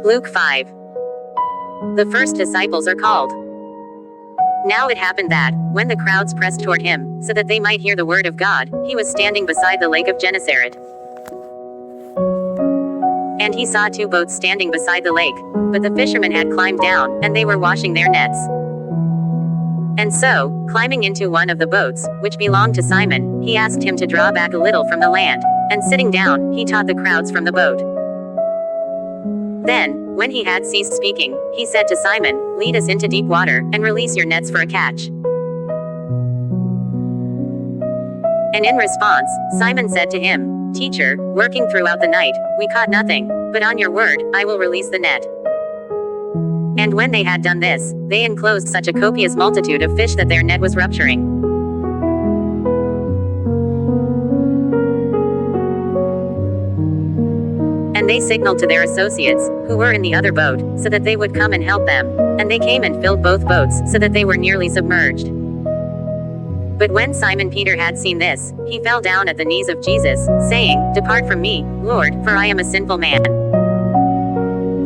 Luke 5. The first disciples are called. Now it happened that, when the crowds pressed toward him, so that they might hear the word of God, he was standing beside the lake of Gennesaret. And he saw two boats standing beside the lake, but the fishermen had climbed down, and they were washing their nets. And so, climbing into one of the boats, which belonged to Simon, he asked him to draw back a little from the land, and sitting down, he taught the crowds from the boat. Then, when he had ceased speaking, he said to Simon, "Lead us into deep water, and release your nets for a catch." And in response, Simon said to him, "Teacher, working throughout the night, we caught nothing, but on your word, I will release the net." And when they had done this, they enclosed such a copious multitude of fish that their net was rupturing. And they signaled to their associates, who were in the other boat, so that they would come and help them. And they came and filled both boats, so that they were nearly submerged. But when Simon Peter had seen this, he fell down at the knees of Jesus, saying, "Depart from me, Lord, for I am a sinful man."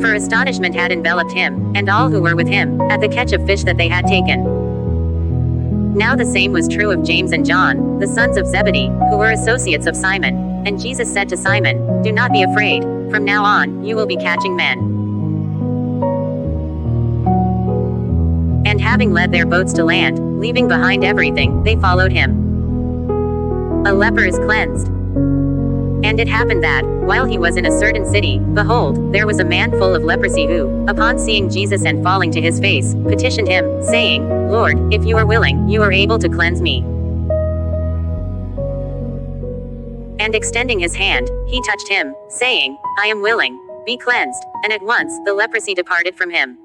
For astonishment had enveloped him, and all who were with him, at the catch of fish that they had taken. Now the same was true of James and John, the sons of Zebedee, who were associates of Simon. And Jesus said to Simon, "Do not be afraid, from now on, you will be catching men." And having led their boats to land, leaving behind everything, they followed him. A leper is cleansed. And it happened that, while he was in a certain city, behold, there was a man full of leprosy who, upon seeing Jesus and falling to his face, petitioned him, saying, "Lord, if you are willing, you are able to cleanse me." And extending his hand, he touched him, saying, "I am willing, be cleansed." And at once, the leprosy departed from him.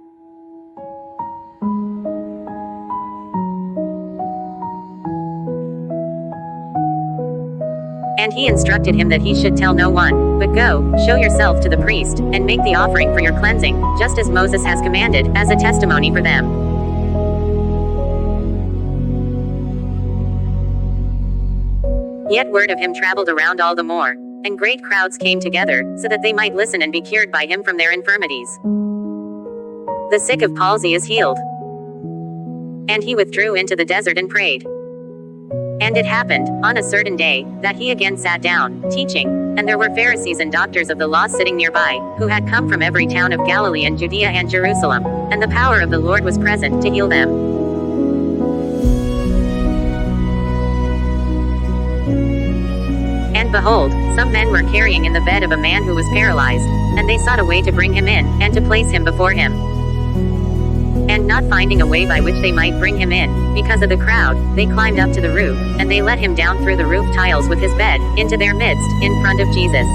And he instructed him that he should tell no one, but go, show yourself to the priest, and make the offering for your cleansing, just as Moses has commanded, as a testimony for them. Yet word of him traveled around all the more, and great crowds came together, so that they might listen and be cured by him from their infirmities. The sick of palsy is healed. And he withdrew into the desert and prayed. And it happened, on a certain day, that he again sat down, teaching, and there were Pharisees and doctors of the law sitting nearby, who had come from every town of Galilee and Judea and Jerusalem, and the power of the Lord was present to heal them. And behold, some men were carrying in the bed of a man who was paralyzed, and they sought a way to bring him in, and to place him before him. And not finding a way by which they might bring him in, because of the crowd, they climbed up to the roof, and they let him down through the roof tiles with his bed, into their midst, in front of Jesus.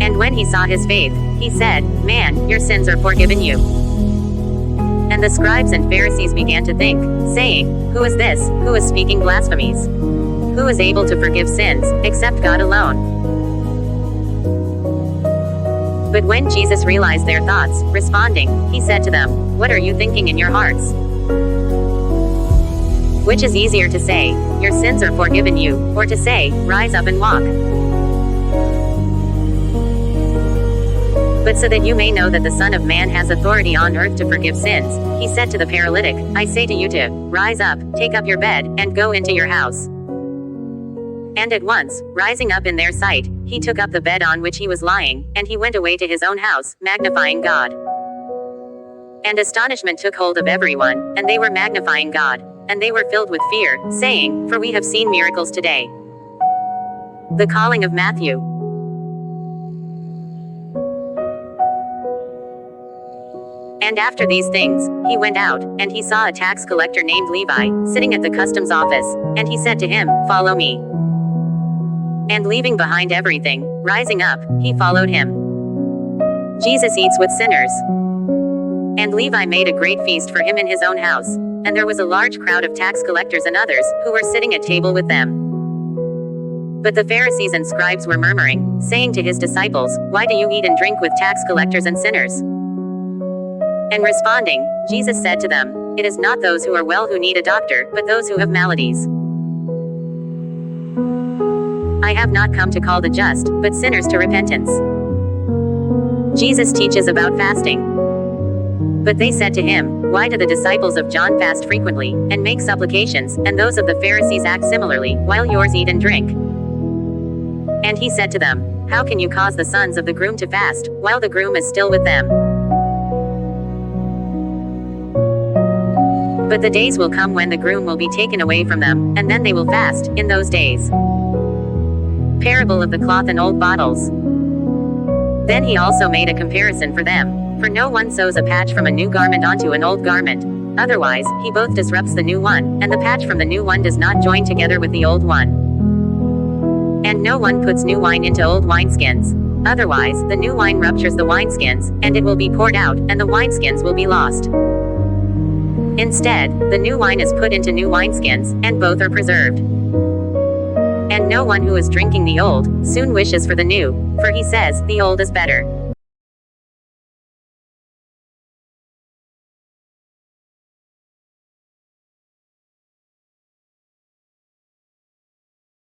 And when he saw his faith, he said, "Man, your sins are forgiven you." And the scribes and Pharisees began to think, saying, "Who is this, who is speaking blasphemies? Who is able to forgive sins, except God alone?" But when Jesus realized their thoughts, responding, he said to them, "What are you thinking in your hearts? Which is easier to say, 'Your sins are forgiven you,' or to say, 'Rise up and walk'? But so that you may know that the Son of Man has authority on earth to forgive sins," he said to the paralytic, "I say to you to rise up, take up your bed, and go into your house." And at once, rising up in their sight, he took up the bed on which he was lying, and he went away to his own house, magnifying God. And astonishment took hold of everyone, and they were magnifying God. And they were filled with fear, saying, "For we have seen miracles today." The calling of Matthew. And after these things, he went out, and he saw a tax collector named Levi, sitting at the customs office, and he said to him, "Follow me." And leaving behind everything, rising up, he followed him. Jesus eats with sinners. And Levi made a great feast for him in his own house. And there was a large crowd of tax collectors and others, who were sitting at table with them. But the Pharisees and scribes were murmuring, saying to his disciples, "Why do you eat and drink with tax collectors and sinners?" And responding, Jesus said to them, "It is not those who are well who need a doctor, but those who have maladies. I have not come to call the just, but sinners to repentance." Jesus teaches about fasting. But they said to him, Why do the disciples of John fast frequently, and make supplications, and those of the Pharisees act similarly, while yours eat and drink? And he said to them, How can you cause the sons of the groom to fast, while the groom is still with them? But the days will come when the groom will be taken away from them, and then they will fast, in those days. Parable of the cloth and old bottles. Then he also made a comparison for them. For no one sews a patch from a new garment onto an old garment. Otherwise, he both disrupts the new one, and the patch from the new one does not join together with the old one. And no one puts new wine into old wineskins. Otherwise, the new wine ruptures the wineskins, and it will be poured out, and the wineskins will be lost. Instead, the new wine is put into new wineskins, and both are preserved. And no one who is drinking the old, soon wishes for the new, for he says, the old is better.